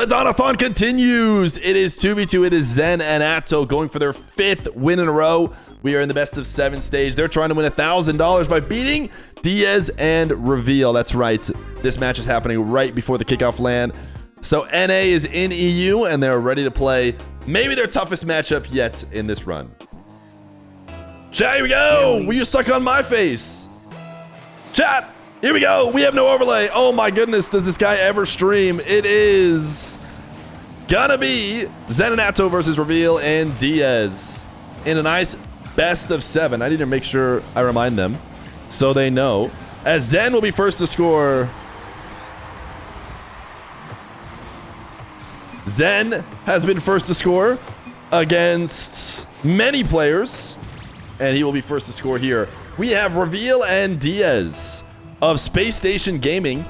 The Donathon continues. It is 2v2. It is Zen and Atow going for their 5th win in a row. We are in the best of 7 stage. They're trying to win $1,000 by beating Diaz and Reveal. That's right. This match is happening right before the kickoff land. So NA is in EU and they're ready to play maybe their toughest matchup yet in this run. Chat, here we go. Were you stuck on my face? Chat. Here we go. We have no overlay. Oh my goodness. Does this guy ever stream? It is gonna be Zen and Atow versus Reveal and Diaz in a nice best of 7. I need to make sure I remind them so they know. As Zen will be first to score. Zen has been first to score against many players, and he will be first to score here. We have Reveal and Diaz of Space Station Gaming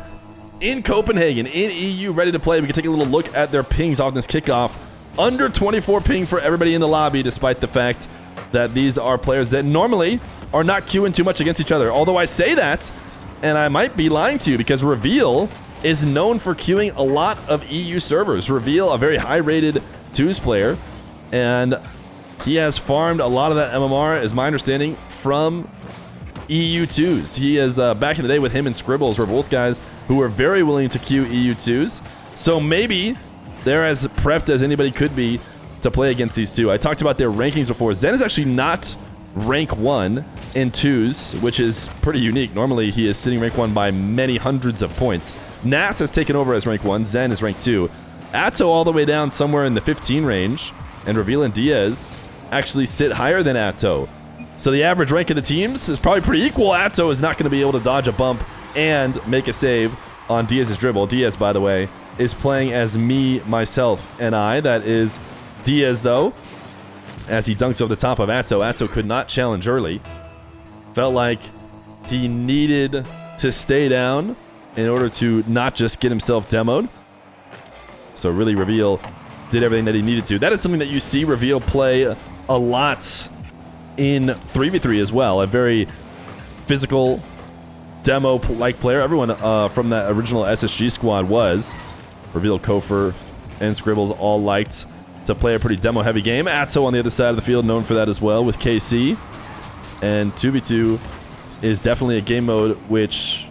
in Copenhagen, in EU, ready to play. We can take a little look at their pings off this kickoff. Under 24 ping for everybody in the lobby, despite the fact that these are players that normally are not queuing too much against each other. Although I say that, and I might be lying to you, because Reveal is known for queuing a lot of EU servers. Reveal, a very high-rated 2s player, and he has farmed a lot of that MMR, is my understanding, from EU 2s. He is back in the day with him and Scribbles were both guys who were very willing to queue EU 2s. So maybe they're as prepped as anybody could be to play against these two. I talked about their rankings before. Zen is actually not rank 1 in 2s, which is pretty unique. Normally he is sitting rank 1 by many hundreds of points. Nas has taken over as rank 1. Zen is rank 2. Atow all the way down somewhere in the 15 range, and Reveal and Diaz actually sit higher than Atow. So the average rank of the teams is probably pretty equal. Atow is not going to be able to dodge a bump and make a save on Diaz's dribble. Diaz, by the way, is playing as me, myself, and I. That is Diaz, though, as he dunks over the top of Atow. Atow could not challenge early. Felt like he needed to stay down in order to not just get himself demoed. So really, Reveal did everything that he needed to. That is something that you see Reveal play a lot in 3v3 as well. A very physical demo-like player. Everyone from that original SSG squad was. Reveal, Kofer, and Scribbles all liked to play a pretty demo-heavy game. Atow on the other side of the field, known for that as well with KC. And 2v2 is definitely a game mode which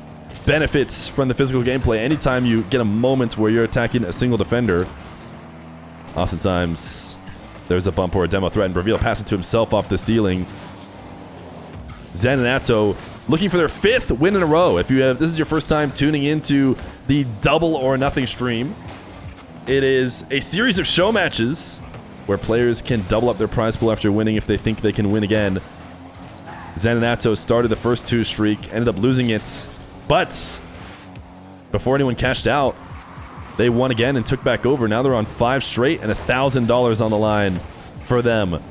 benefits from the physical gameplay. Anytime you get a moment where you're attacking a single defender, oftentimes there's a bump or a demo threat, and Reveal passing to himself off the ceiling. Zen and Atow looking for their 5th win in a row. If you have, this is your first time tuning into the Double or Nothing stream, it is a series of show matches where players can double up their prize pool after winning if they think they can win again. Zen and Atow started the first 2 streak, ended up losing it, but before anyone cashed out, they won again and took back over. Now they're on 5 straight and $1,000 on the line for them.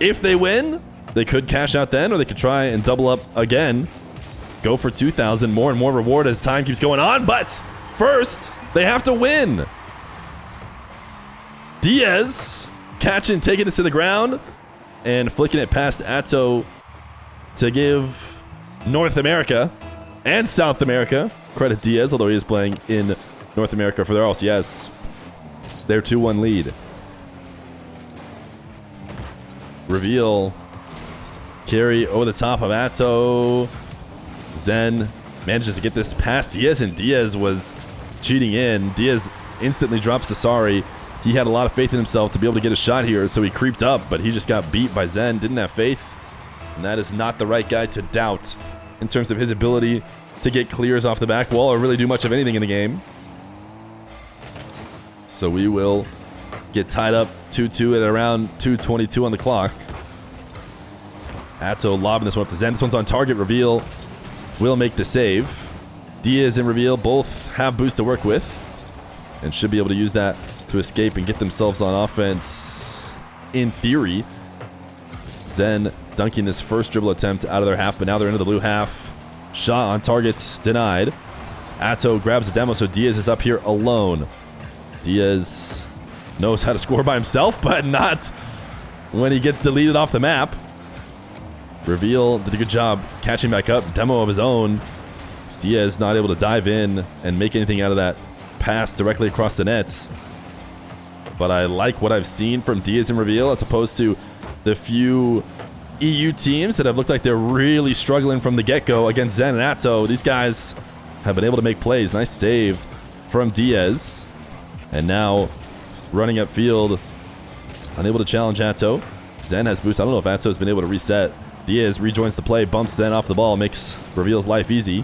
If they win, they could cash out then, or they could try and double up again. Go for 2,000, more and more reward as time keeps going on. But first, they have to win. Diaz catching, taking this to the ground, and flicking it past Atow to give North America and South America credit. Diaz, although he is playing in North America for their LCS. Their 2-1 lead. Reveal. Carry over the top of Atow. Zen manages to get this past Diaz, and Diaz was cheating in. Diaz instantly drops the sorry. He had a lot of faith in himself to be able to get a shot here, so he creeped up, but he just got beat by Zen. Didn't have faith, and that is not the right guy to doubt in terms of his ability to get clears off the back wall or really do much of anything in the game. So we will get tied up 2-2 at around 2:22 on the clock. Atow lobbing this one up to Zen. This one's on target. Reveal will make the save. Diaz and Reveal both have boost to work with and should be able to use that to escape and get themselves on offense in theory. Zen dunking this first dribble attempt out of their half, but now they're into the blue half. Shot on target denied. Atow grabs the demo, so Diaz is up here alone. Diaz knows how to score by himself, but not when he gets deleted off the map. Reveal did a good job catching back up. Demo of his own. Diaz not able to dive in and make anything out of that pass directly across the net. but I like what I've seen from Diaz and Reveal as opposed to the few EU teams that have looked like they're really struggling from the get-go against Zen and Atow. These guys have been able to make plays. Nice save from Diaz. And now running upfield, unable to challenge Atow. Zen has boost. I don't know if Atow's been able to reset. Diaz rejoins the play, bumps Zen off the ball, makes Reveal's life easy.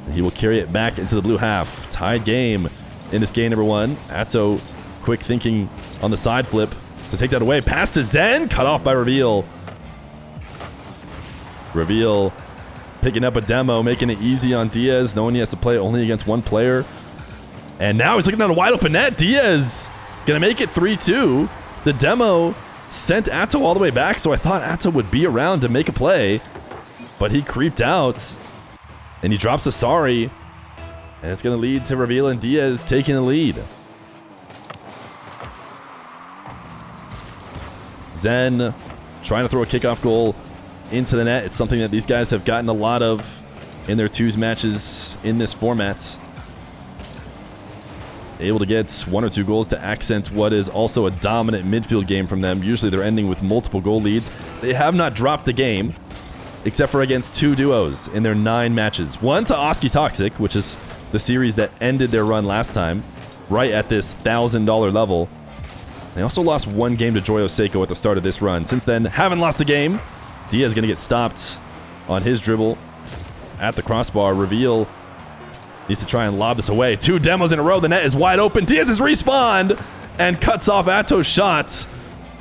And he will carry it back into the blue half. Tied game in this game number 1. Atow quick thinking on the side flip to take that away. Pass to Zen, cut off by Reveal. Reveal picking up a demo, making it easy on Diaz, knowing he has to play only against one player. And now he's looking at a wide open net. Diaz gonna make it 3-2. The demo sent Atow all the way back, so I thought Atow would be around to make a play, but he creeped out, and he drops a sorry, and it's gonna lead to Reveal and Diaz taking the lead. Zen trying to throw a kickoff goal into the net. It's something that these guys have gotten a lot of in their twos matches in this format. Able to get 1 or 2 goals to accent what is also a dominant midfield game from them. Usually they're ending with multiple goal leads. They have not dropped a game, except for against 2 duos in their 9 matches. One to Oski Toxic, which is the series that ended their run last time, right at this $1,000 level. They also lost 1 game to Joyo Seiko at the start of this run. Since then, haven't lost a game. Diaz going to get stopped on his dribble at the crossbar. Reveal needs to try and lob this away. 2 demos in a row. The net is wide open. Diaz is respawned and cuts off Atow's shot.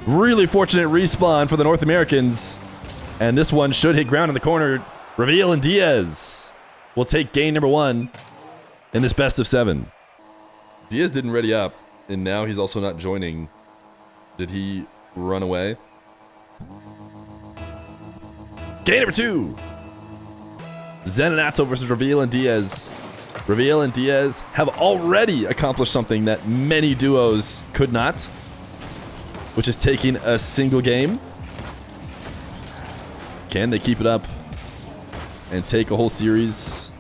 Really fortunate respawn for the North Americans. And this one should hit ground in the corner. Reveal and Diaz will take game number 1 in this best of 7. Diaz didn't ready up, and now he's also not joining. Did he run away? Game number 2. Zen and Atow versus Reveal and Diaz. Reveal and Diaz have already accomplished something that many duos could not, which is taking a single game. Can they keep it up and take a whole series?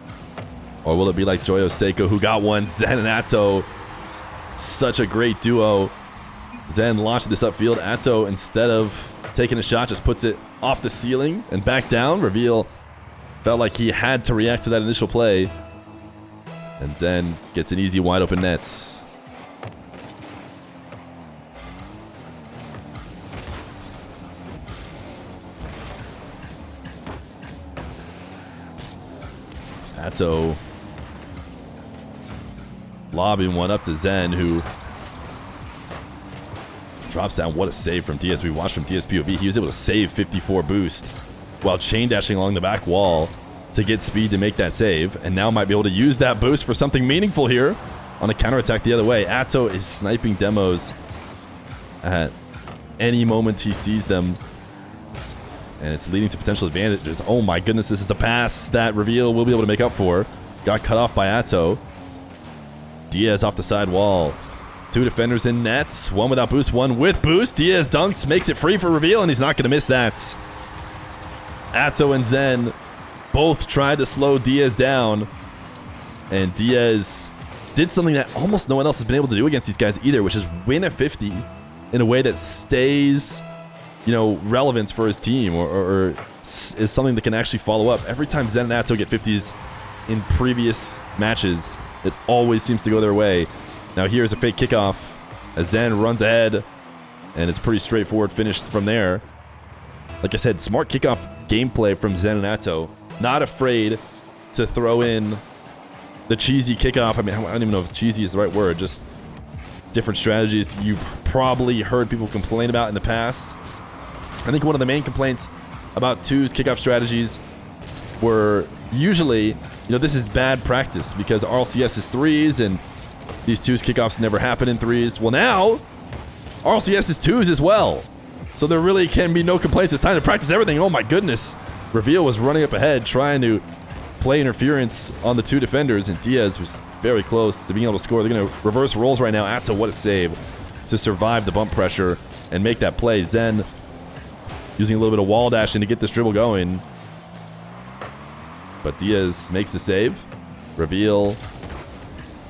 Or will it be like Joyo Seiko, who got one? Zen and Atow, such a great duo. Zen launched this upfield. Atow, instead of taking a shot, just puts it off the ceiling and back down. Reveal felt like he had to react to that initial play. And Zen gets an easy wide open net. Atow lobbing one up to Zen, who drops down. What a save from Diaz. We watched from Diaz POV. He was able to save 54 boost while chain dashing along the back wall to get speed to make that save, and now might be able to use that boost for something meaningful here on a counterattack the other way. Atow is sniping demos at any moment he sees them, and it's leading to potential advantages. Oh my goodness, this is a pass that Reveal will be able to make up for. Got cut off by Atow. Diaz off the side wall. 2 defenders in net. 1 without boost, 1 with boost. Diaz dunks, makes it free for Reveal, and he's not going to miss that. Atow and Zen both tried to slow Diaz down, and Diaz did something that almost no one else has been able to do against these guys either, which is win a 50 in a way that stays, you know, relevant for his team, or is something that can actually follow up. Every time Zen and Atow get 50s in previous matches, it always seems to go their way. Now here's a fake kickoff as Zen runs ahead, and it's pretty straightforward finish from there. Like I said, smart kickoff gameplay from Zen and Atow. Not afraid to throw in the cheesy kickoff. I mean, I don't even know if cheesy is the right word. Just different strategies you've probably heard people complain about in the past. I think one of the main complaints about twos kickoff strategies were usually, you know, this is bad practice because RLCS is threes and these twos kickoffs never happen in threes. Well, now RLCS is twos as well. So there really can be no complaints. It's time to practice everything. Oh my goodness. Reveal was running up ahead, trying to play interference on the 2 defenders, and Diaz was very close to being able to score. They're going to reverse roles right now. Atow, what a save to survive the bump pressure and make that play. Zen using a little bit of wall dashing to get this dribble going. But Diaz makes the save. Reveal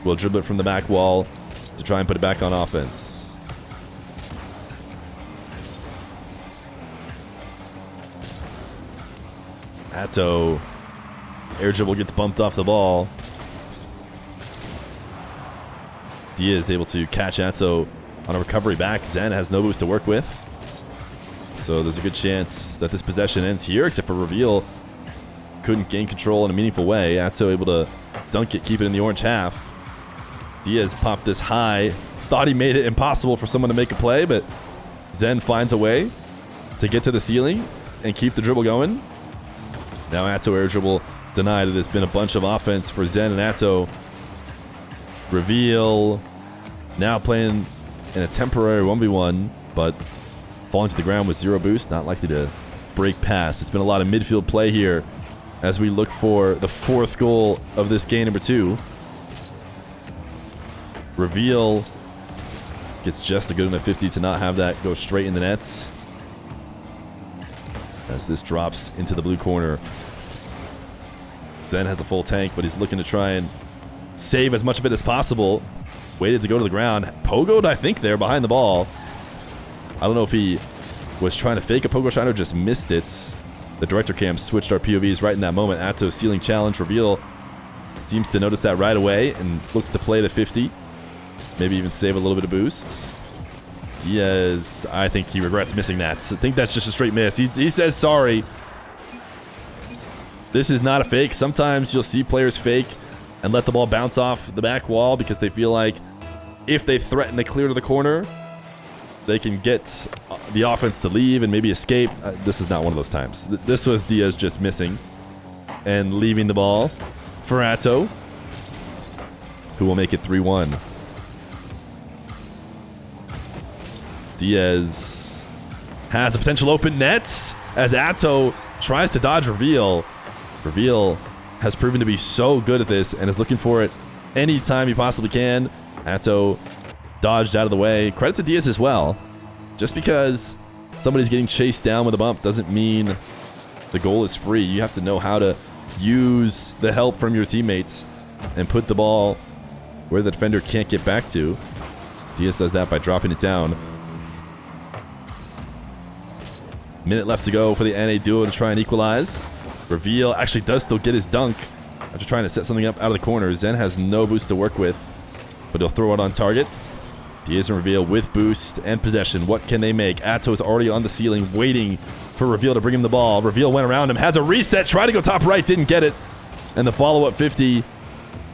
will dribble it from the back wall to try and put it back on offense. Atow. Air dribble gets bumped off the ball. Diaz able to catch Atow on a recovery back. Zen has no boost to work with. So there's a good chance that this possession ends here, except for Reveal couldn't gain control in a meaningful way. Atow able to dunk it, keep it in the orange half. Diaz popped this high. Thought he made it impossible for someone to make a play, but Zen finds a way to get to the ceiling and keep the dribble going. Now Atow air dribble denied. There's been a bunch of offense for Zen and Atow. Reveal now playing in a temporary 1v1, but falling to the ground with 0 boost, not likely to break past. It's been a lot of midfield play here as we look for the 4th goal of this game number 2. Reveal gets just a good enough 50 to not have that go straight in the nets. As this drops into the blue corner. Zen has a full tank, but he's looking to try and save as much of it as possible. Waited to go to the ground. Pogoed, I think, there behind the ball. I don't know if he was trying to fake a pogo shot or just missed it. The director cam switched our POVs right in that moment. Atow ceiling challenge. Reveal seems to notice that right away and looks to play the 50. Maybe even save a little bit of boost. Diaz, I think he regrets missing that. I think that's just a straight miss. He says sorry. This is not a fake. Sometimes you'll see players fake and let the ball bounce off the back wall because they feel like if they threaten to clear to the corner, they can get the offense to leave and maybe escape. This is not one of those times. This was Diaz just missing and leaving the ball for Atow, who will make it 3-1. Diaz has a potential open net as Atow tries to dodge Reveal. Reveal has proven to be so good at this and is looking for it anytime he possibly can. Atow dodged out of the way. Credit to Diaz as well. Just because somebody's getting chased down with a bump doesn't mean the goal is free. You have to know how to use the help from your teammates and put the ball where the defender can't get back to. Diaz does that by dropping it down. Minute left to go for the NA duo to try and equalize. Reveal actually does still get his dunk after trying to set something up out of the corner. Zen has no boost to work with, but he'll throw it on target. Diaz and Reveal with boost and possession. What can they make? Atow is already on the ceiling waiting for Reveal to bring him the ball. Reveal went around him, has a reset, tried to go top right, didn't get it. And the follow-up 50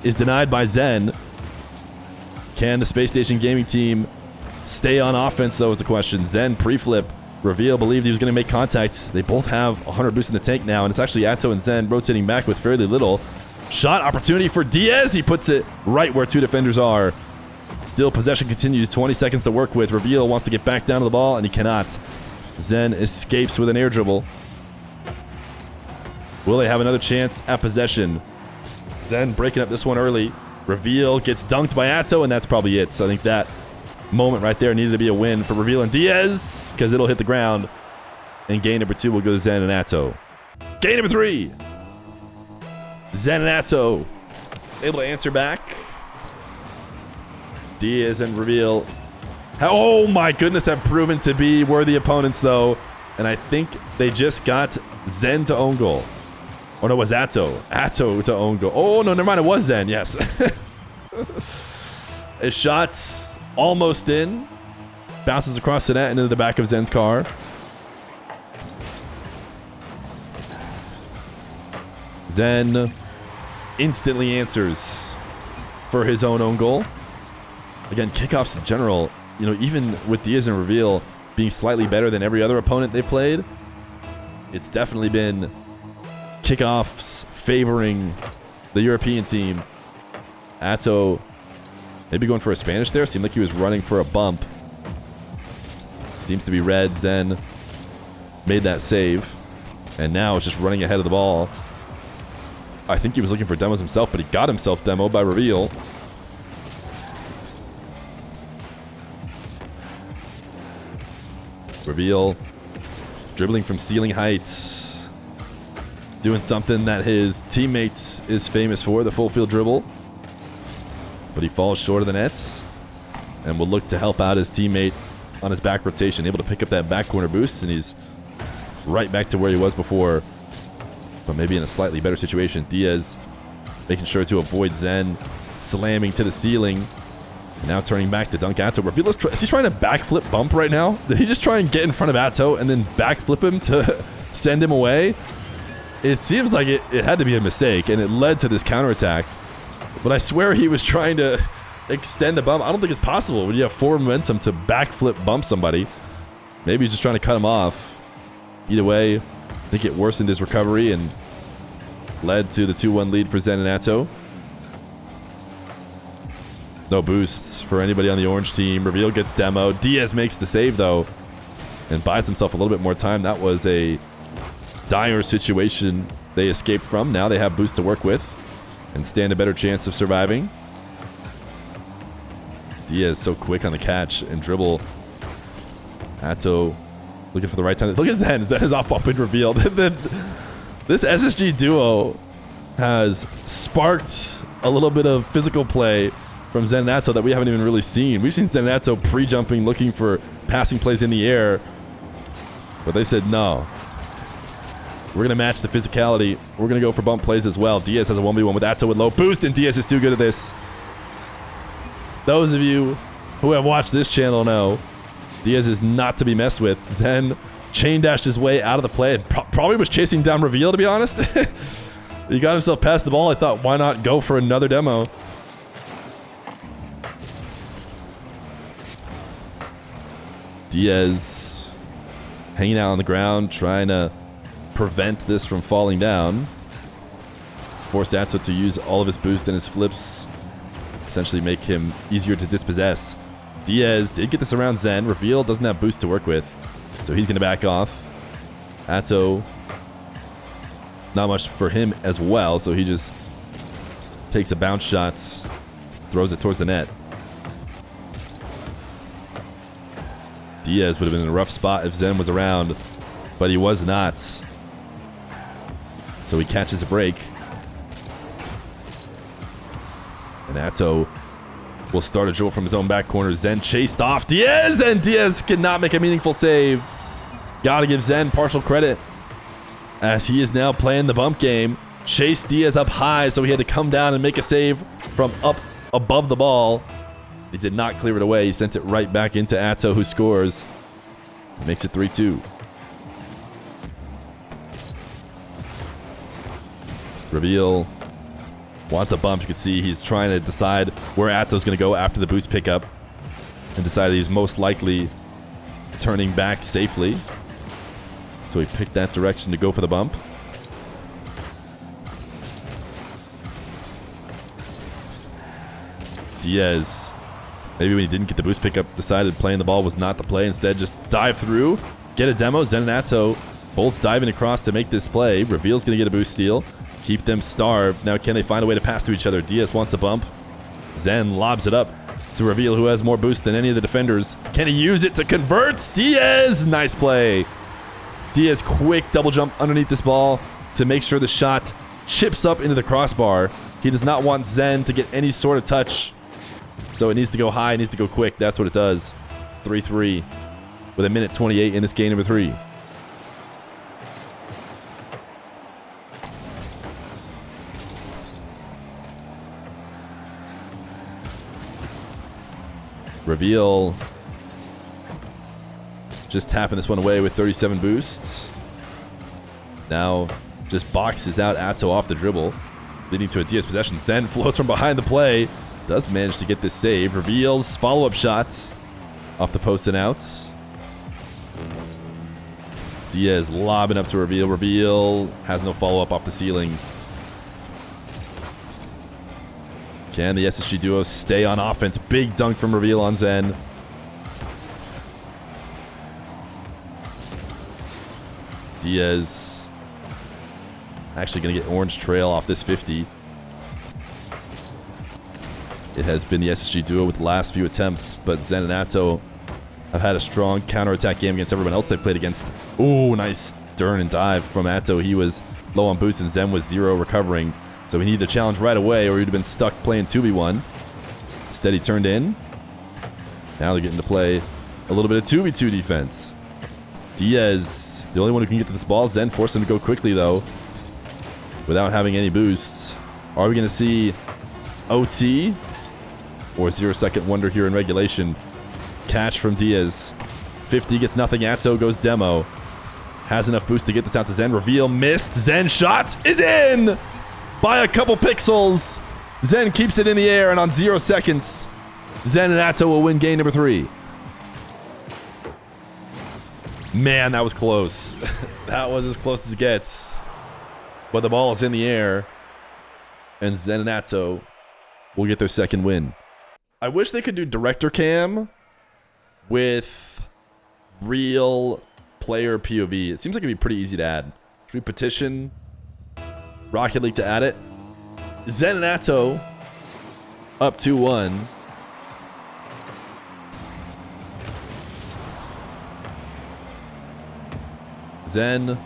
is denied by Zen. Can the Space Station Gaming team stay on offense, though, is the question. Zen pre-flip. Reveal believed he was going to make contact. They both have 100 boost in the tank now, and it's actually Atow and Zen rotating back with fairly little. Shot opportunity for Diaz. He puts it right where 2 defenders are. Still, possession continues. 20 seconds to work with. Reveal wants to get back down to the ball, and he cannot. Zen escapes with an air dribble. Will they have another chance at possession? Zen breaking up this one early. Reveal gets dunked by Atow, and that's probably it. So I think that moment right there needed to be a win for Reveal and Diaz because it'll hit the ground. And game number 2 will go to Zen and Atow. Game number 3. Zen and Atow able to answer back. Diaz and Reveal, oh my goodness, have proven to be worthy opponents though. And I think they just got Zen to own goal. Oh no, it was Atow. Atow to own goal. Oh no, never mind, it was Zen, yes. A shot almost in. Bounces across the net and into the back of Zen's car. Zen instantly answers for his own goal. Again, kickoffs in general, you know, even with Diaz and Reveal being slightly better than every other opponent they played, it's definitely been kickoffs favoring the European team. Atow maybe going for a Spanish there. Seemed like he was running for a bump. Seems to be red. Zen made that save. And now it's just running ahead of the ball. I think he was looking for demos himself, but he got himself demoed by Reveal. Reveal dribbling from ceiling heights. Doing something that his teammates is famous for, the full field dribble. But he falls short of the nets and will look to help out his teammate on his back rotation. Able to pick up that back corner boost, and he's right back to where he was before. but maybe in a slightly better situation. Diaz making sure to avoid Zen slamming to the ceiling. And now turning back to dunk Atow. Is he trying to backflip bump right now? Did he just try and get in front of Atow and then backflip him to send him away? It seems like it had to be a mistake, and it led to this counterattack. But I swear he was trying to extend a bump. I don't think it's possible when you have forward momentum to backflip bump somebody. Maybe he's just trying to cut him off. Either way, I think it worsened his recovery and led to the 2-1 lead for Zen and Atow. No boosts for anybody on the orange team. Reveal gets demo. Diaz makes the save, though, and buys himself a little bit more time. That was a dire situation they escaped from. Now they have boost to work with and stand a better chance of surviving. Diaz so quick on the catch and dribble. Atow looking for the right time. Look at Zen. Zen is off bump and revealed. This SSG duo has sparked a little bit of physical play from Zen and Atow that we haven't even really seen. We've seen Zen and Atow pre-jumping, looking for passing plays in the air. But they said, no. We're going to match the physicality. We're going to go for bump plays as well. Diaz has a 1v1 with Atow with low boost, and Diaz is too good at this. Those of you who have watched this channel know Diaz is not to be messed with. Zen chain dashed his way out of the play and probably was chasing down Reveal, to be honest. He got himself past the ball. I thought, why not go for another demo? Diaz hanging out on the ground, trying to prevent this from falling down. Forced Atow to use all of his boost and his flips, essentially make him easier to dispossess. Diaz did get this around Zen. Reveal doesn't have boost to work with, so he's going to back off. Atow, not much for him as well, so he just takes a bounce shot, throws it towards the net. Diaz would have been in a rough spot if Zen was around, but he was not. So he catches a break. And Atow will start a dribble from his own back corner. Zen chased off Diaz, and Diaz cannot make a meaningful save. Gotta give Zen partial credit, as he is now playing the bump game. Chased Diaz up high, so he had to come down and make a save from up above the ball. He did not clear it away. He sent it right back into Atow, who scores. Makes it 3-2. Reveal wants a bump. You can see he's trying to decide where Atow's going to go after the boost pickup, and decided he's most likely turning back safely. So he picked that direction to go for the bump. Diaz, maybe when he didn't get the boost pickup, decided playing the ball was not the play. Instead, just dive through, get a demo. Zen and Atow both diving across to make this play. Reveal's going to get a boost steal. Keep them starved. Now, can they find a way to pass to each other? Diaz wants a bump. Zen lobs it up to Reveal, who has more boost than any of the defenders. Can he use it to convert? Diaz! Nice play. Diaz quick double jump underneath this ball to make sure the shot chips up into the crossbar. He does not want Zen to get any sort of touch, so it needs to go high, it needs to go quick. That's what it does. 3-3 with a minute 28 in this game number 3. Reveal just tapping this one away with 37 boosts. Now just boxes out Atow off the dribble, leading to a Diaz possession. Zen floats from behind the play. Does manage to get this save. Reveals follow-up shots off the post and outs. Diaz lobbing up to Reveal. Reveal has no follow-up off the ceiling. Can the SSG duo stay on offense? Big dunk from Reveal on Zen. Diaz actually going to get orange trail off this 50. It has been the SSG duo with the last few attempts, but Zen and Atow have had a strong counterattack game against everyone else they played against. Ooh, nice turn and dive from Atow. He was low on boost and Zen was 0 recovering. So he needed a challenge right away or he'd have been stuck playing 2v1. Instead, he turned in. Now they're getting to play a little bit of 2v2 defense. Diaz, the only one who can get to this ball. Zen forced him to go quickly, though. without having any boosts. Are we going to see OT or 0-second wonder here in regulation? Catch from Diaz. 50 gets nothing. Atow goes demo. Has enough boost to get this out to Zen. Reveal missed. Zen shot is in by a couple pixels. Zen keeps it in the air, and on 0 seconds, Zen and Atow will win game number 3. Man, that was close. That was as close as it gets. But the ball is in the air, and Zen and Atow will get their second win. I wish they could do director cam with real player POV. It seems like it'd be pretty easy to add. Should we petition Rocket League to add it? Zen and Atow up 2-1. Zen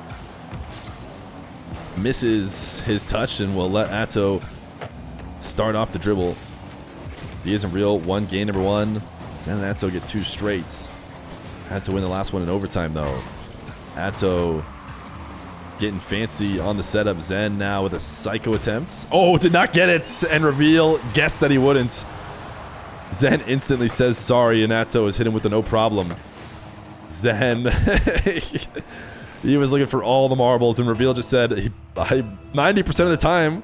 misses his touch and will let Atow start off the dribble. Diaz and Real won game number 1. Zen and Atow get 2 straights. Had to win the last one in overtime though. Atow getting fancy on the setup. Zen now with a psycho attempt. Oh, did not get it. And Reveal guessed that he wouldn't. Zen instantly says sorry, and Atow is hit him with a no problem. Zen, he was looking for all the marbles, and Reveal just said 90% of the time,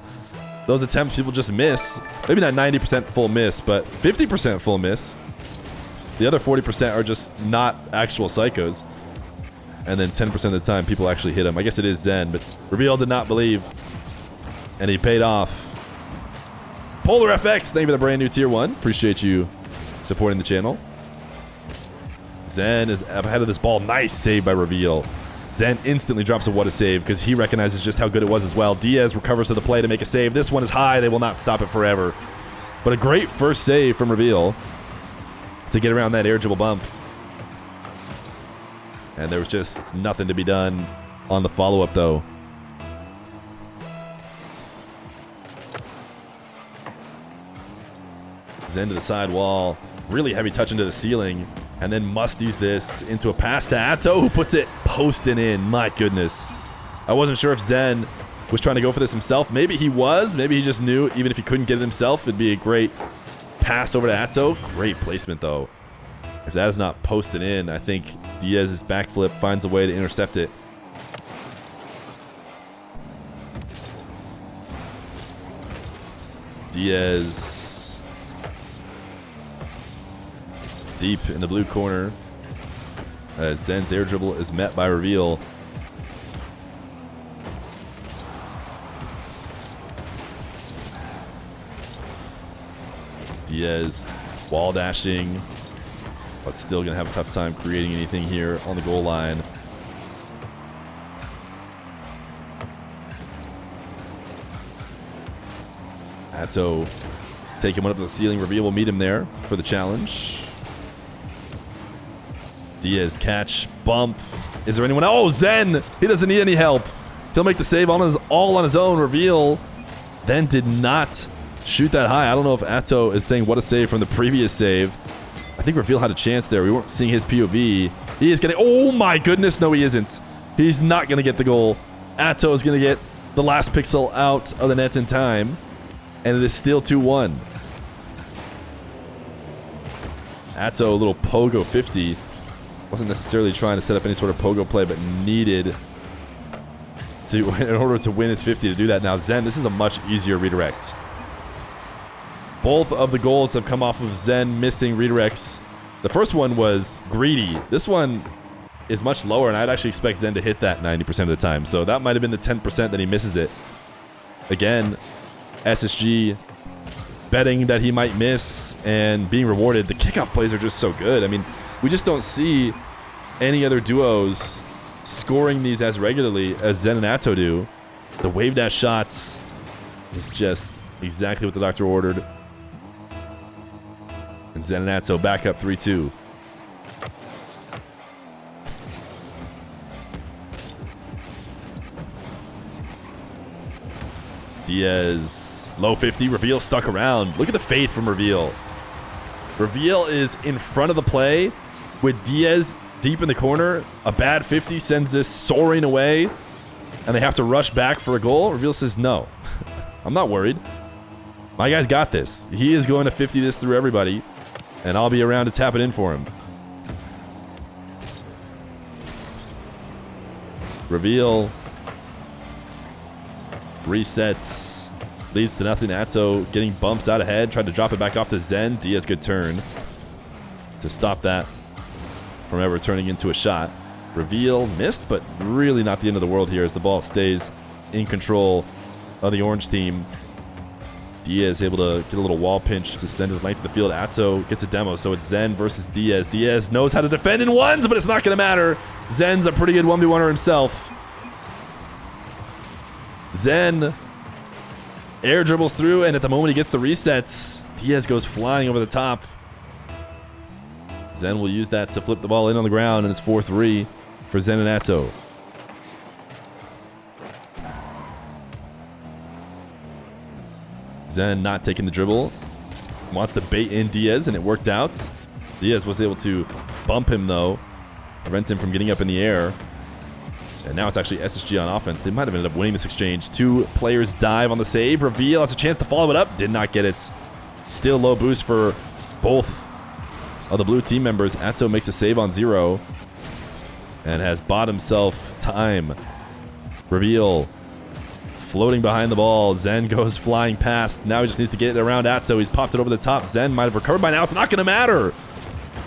those attempts people just miss. Maybe not 90% full miss, but 50% full miss. The other 40% are just not actual psychos. And then 10% of the time, people actually hit him. I guess it is Zen, but Reveal did not believe. And he paid off. Polar FX, thank you for the brand new tier 1. Appreciate you supporting the channel. Zen is ahead of this ball. Nice save by Reveal. Zen instantly drops a what a save because he recognizes just how good it was as well. Diaz recovers to the play to make a save. This one is high. They will not stop it forever. But a great first save from Reveal to get around that air dribble bump. And there was just nothing to be done on the follow-up, though. Zen to the side wall. Really heavy touch into the ceiling. And then musties this into a pass to Atow, who puts it posting in. My goodness. I wasn't sure if Zen was trying to go for this himself. Maybe he was. Maybe he just knew even if he couldn't get it himself, it'd be a great pass over to Atow. Great placement, though. If that is not posted in, I think Diaz's backflip finds a way to intercept it. Diaz deep in the blue corner as Zen's air dribble is met by Reveal. Diaz wall dashing, but still going to have a tough time creating anything here on the goal line. Atow taking one up to the ceiling. Reveal will meet him there for the challenge. Diaz catch, bump. Is there anyone? Oh, Zen! He doesn't need any help. He'll make the save all on his own. Reveal then did not shoot that high. I don't know if Atow is saying what a save from the previous save. I think Reveal had a chance there. We weren't seeing his POV. He is getting... Oh my goodness, no he isn't. He's not going to get the goal. Atow is going to get the last pixel out of the net in time. And it is still 2-1. Atow, a little pogo 50. Wasn't necessarily trying to set up any sort of pogo play, but needed to, in order to win his 50 to do that. Now, Zen, this is a much easier redirect. Both of the goals have come off of Zen missing redirects. The first one was greedy. This one is much lower, and I'd actually expect Zen to hit that 90% of the time. So that might have been the 10% that he misses it. Again, SSG betting that he might miss and being rewarded. The kickoff plays are just so good. I mean, we just don't see any other duos scoring these as regularly as Zen and Atow do. The wave dash shots is just exactly what the doctor ordered. And Zen and Atow back up 3-2. Diaz, low 50. Reveal stuck around. Look at the faith from Reveal. Reveal is in front of the play with Diaz deep in the corner. A bad 50 sends this soaring away. and they have to rush back for a goal, Reveal says, no, I'm not worried. My guy's got this. He is going to 50 this through everybody, and I'll be around to tap it in for him. Reveal. Resets. Leads to nothing. Atow getting bumps out ahead. Tried to drop it back off to Zen. Diaz, good turn to stop that from ever turning into a shot. Reveal missed, but really not the end of the world here as the ball stays in control of the orange team. Diaz able to get a little wall pinch to send it length of the field. Atow gets a demo, so it's Zen versus Diaz. Diaz knows how to defend in ones, but it's not going to matter. Zen's a pretty good 1v1er himself. Zen air dribbles through, and at the moment he gets the resets, Diaz goes flying over the top. Zen will use that to flip the ball in on the ground, and it's 4-3 for Zen and Atow. Zen not taking the dribble. Wants to bait in Diaz, and it worked out. Diaz was able to bump him, though. Prevent him from getting up in the air. And now it's actually SSG on offense. They might have ended up winning this exchange. Two players dive on the save. Reveal has a chance to follow it up. Did not get it. Still low boost for both of the blue team members. Atow makes a save on 0. And has bought himself time. Reveal floating behind the ball. Zen goes flying past. Now he just needs to get it around Atow. He's popped it over the top. Zen might have recovered by now. It's not going to matter.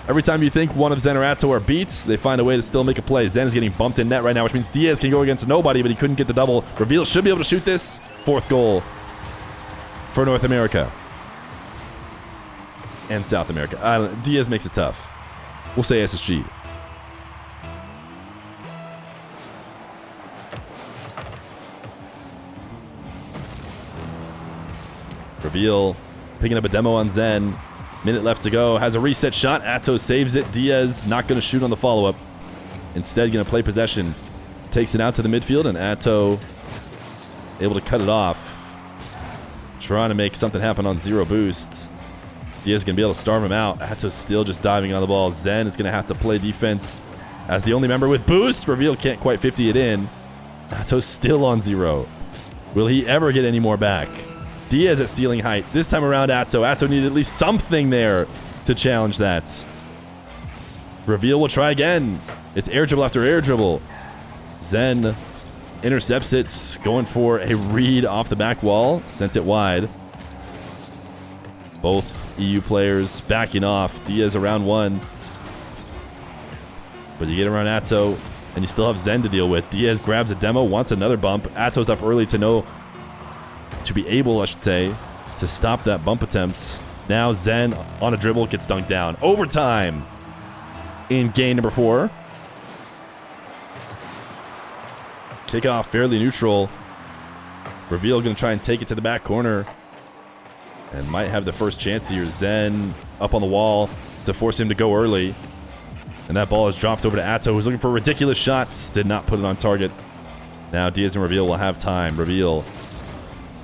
Every time you think one of Zen or Atow are beats, they find a way to still make a play. Zen is getting bumped in net right now, which means Diaz can go against nobody, but he couldn't get the double. Reveal should be able to shoot this. 4th goal for North America. And South America. Diaz makes it tough. We'll say SSG. Reveal picking up a demo on Zen. Minute left to go. Has a reset shot. Atow saves it. Diaz not going to shoot on the follow-up. Instead, going to play possession. Takes it out to the midfield, and Atow able to cut it off. Trying to make something happen on 0 boost. Diaz going to be able to starve him out. Atow still just diving on the ball. Zen is going to have to play defense as the only member with boost. Reveal can't quite 50 it in. Atow still on 0. Will he ever get any more back? Diaz at ceiling height. This time around, Atow. Atow needed at least something there to challenge that. Reveal will try again. It's air dribble after air dribble. Zen intercepts it, going for a read off the back wall. Sent it wide. Both EU players backing off. Diaz around 1. But you get around Atow, and you still have Zen to deal with. Diaz grabs a demo, wants another bump. Atow's up early to be able, I should say, to stop that bump attempt. Now Zen on a dribble gets dunked down. Overtime in game number 4. Kickoff fairly neutral. Reveal going to try and take it to the back corner. And might have the first chance here. Zen up on the wall to force him to go early. And that ball is dropped over to Atow, who's looking for ridiculous shots. Did not put it on target. Now Diaz and Reveal will have time. Reveal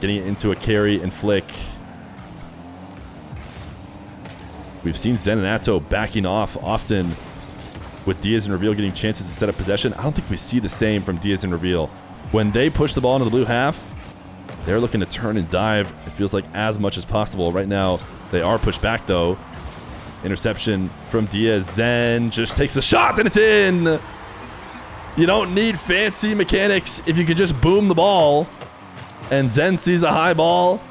getting it into a carry and flick. We've seen Zen and Atow backing off often with Diaz and Reveal getting chances to set up possession. I don't think we see the same from Diaz and Reveal. When they push the ball into the blue half, they're looking to turn and dive, it feels like, as much as possible. Right now, they are pushed back, though. Interception from Diaz. Zen just takes the shot, and it's in! You don't need fancy mechanics if you can just boom the ball. And Zen sees a high ball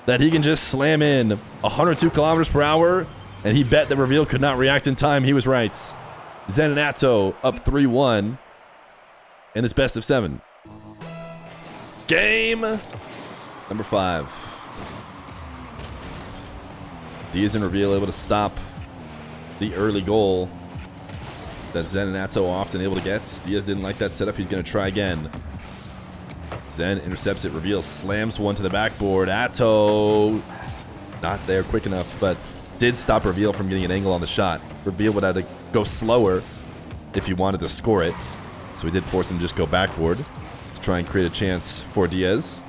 that he can just slam in 102 kilometers per hour, and he bet that Reveal could not react in time. He was right. Zen and Atow up 3-1 in this best of 7. Game number 5. Diaz and Reveal able to stop the early goal that Zen and Atow are often able to get. Diaz didn't like that setup. He's going to try again. Zen intercepts it. Reveal slams one to the backboard. Atow not there quick enough, but did stop Reveal from getting an angle on the shot. Reveal would have to go slower if he wanted to score it. So he did force him to just go backboard to try and create a chance for Diaz.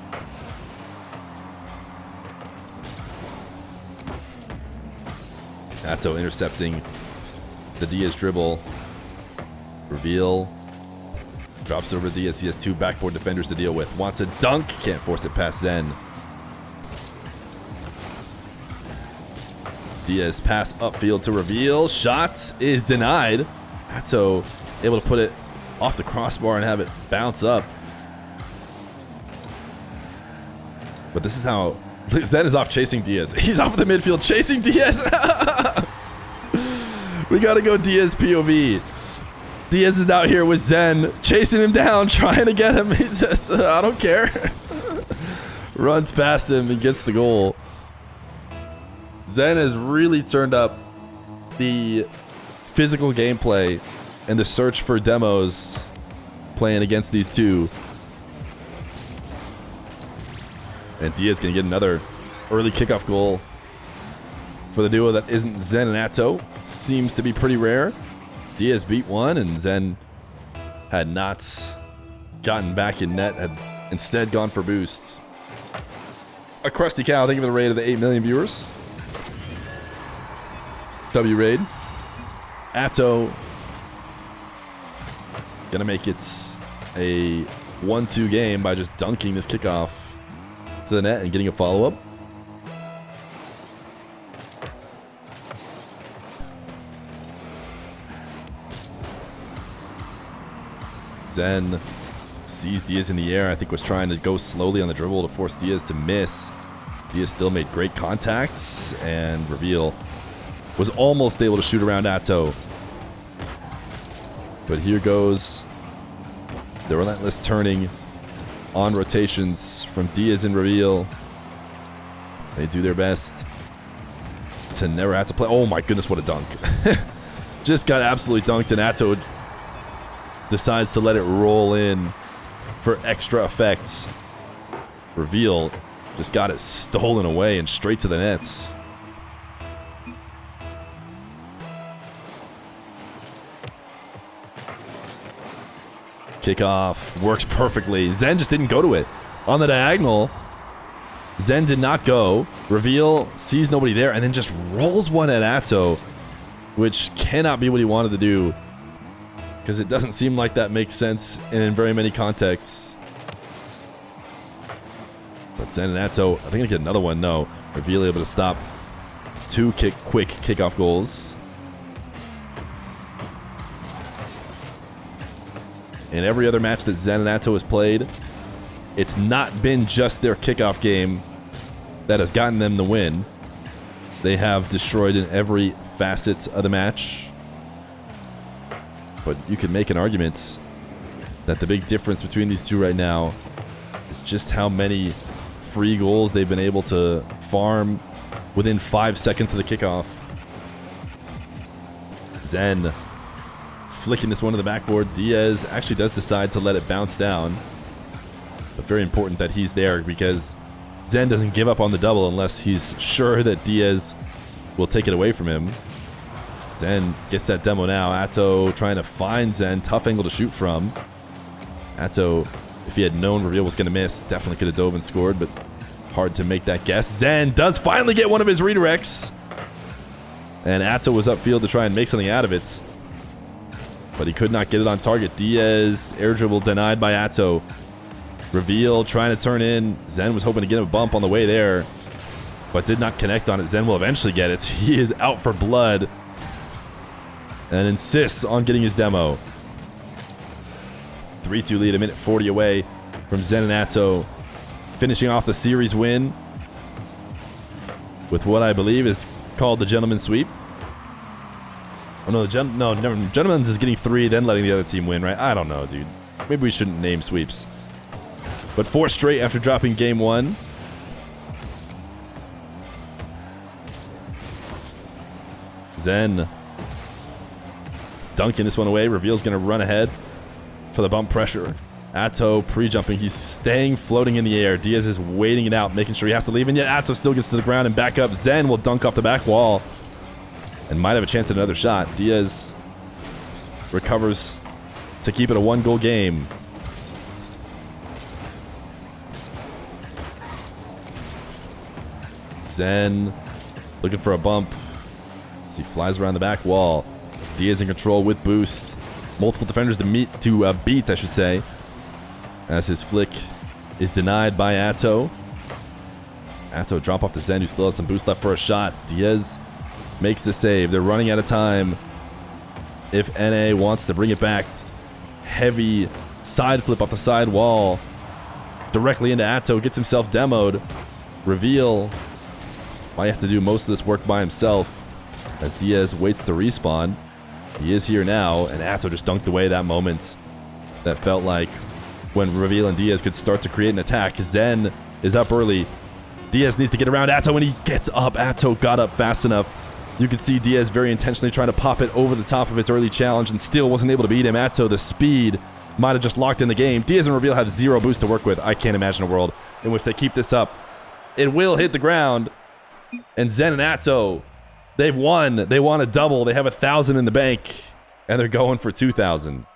Atow intercepting the Diaz dribble. Reveal Drops it over to Diaz. He has 2 backboard defenders to deal with. Wants a dunk. Can't force it past Zen. Diaz pass upfield to reveal. Shots is denied. Atow able to put it off the crossbar and have it bounce up. But this is how Zen is off chasing Diaz. He's off the midfield chasing Diaz. We got to go Diaz POV. Diaz is out here with Zen, chasing him down, trying to get him. He says, I don't care. Runs past him and gets the goal. Zen has really turned up the physical gameplay and the search for demos playing against these two. And Diaz going to get another early kickoff goal for the duo that isn't Zen and Atow. Seems to be pretty rare. Diaz beat one, and Zen had not gotten back in net, had instead gone for boost. A crusty cow, thank you for the raid of the 8 million viewers. W raid. Atow gonna make it a 1-2 game by just dunking this kickoff to the net and getting a follow-up. Zen sees Diaz in the air. I think was trying to go slowly on the dribble to force Diaz to miss. Diaz still made great contacts, and reveal was almost able to shoot around Atow. But here goes the relentless turning on rotations from Diaz and reveal. They do their best to never have to play. Oh my goodness, what a dunk. Just got absolutely dunked, and Atow decides to let it roll in for extra effect. Reveal just got it stolen away and straight to the net. Kickoff works perfectly. Zen just didn't go to it. On the diagonal, Zen did not go. Reveal sees nobody there and then just rolls one at Atow, which cannot be what he wanted to do, because it doesn't seem like that makes sense in very many contexts. But Zen and Atow, I think I get another one. No. Reveal able to stop 2 quick kickoff goals. In every other match that Zen and Atow has played, it's not been just their kickoff game that has gotten them the win. They have destroyed in every facet of the match. But you can make an argument that the big difference between these two right now is just how many free goals they've been able to farm within 5 seconds of the kickoff. Zen flicking this one to the backboard. Diaz actually does decide to let it bounce down. But very important that he's there, because Zen doesn't give up on the double unless he's sure that Diaz will take it away from him. Zen gets that demo now. Atow trying to find Zen. Tough angle to shoot from. Atow, if he had known Reveal was going to miss, definitely could have dove and scored, but hard to make that guess. Zen does finally get one of his redirects. And Atow was upfield to try and make something out of it, but he could not get it on target. Diaz, air dribble denied by Atow. Reveal trying to turn in. Zen was hoping to get him a bump on the way there, but did not connect on it. Zen will eventually get it. He is out for blood and insists on getting his demo. 3-2 lead, a minute 40 away from Zen and Atow, finishing off the series win with what I believe is called the gentleman's sweep. Oh no, gentleman's is getting 3, then letting the other team win, right? I don't know, dude. Maybe we shouldn't name sweeps. But 4 straight after dropping game 1. Zen dunking this one away. Reveal's going to run ahead for the bump pressure. Atow pre-jumping. He's staying floating in the air. Diaz is waiting it out, making sure he has to leave. And yet Atow still gets to the ground and back up. Zen will dunk off the back wall and might have a chance at another shot. Diaz recovers to keep it a 1-goal game. Zen looking for a bump as he flies around the back wall. Diaz in control with boost. multiple defenders to beat, I should say. As his flick is denied by Atow. Atow drop off to Zen, who still has some boost left for a shot. Diaz makes the save. They're running out of time. If NA wants to bring it back. Heavy side flip off the side wall. Directly into Atow. Gets himself demoed. Reveal. Might have to do most of this work by himself. As Diaz waits to respawn. He is here now. And Atow just dunked away that moment. That felt like when Reveal and Diaz could start to create an attack. Zen is up early. Diaz needs to get around Atow, and he gets up. Atow got up fast enough. You can see Diaz very intentionally trying to pop it over the top of his early challenge and still wasn't able to beat him. Atow, the speed, might have just locked in the game. Diaz and Reveal have 0 boost to work with. I can't imagine a world in which they keep this up. It will hit the ground. And Zen and Atow, they've won. They won a double. They have 1,000 in the bank. And they're going for 2,000.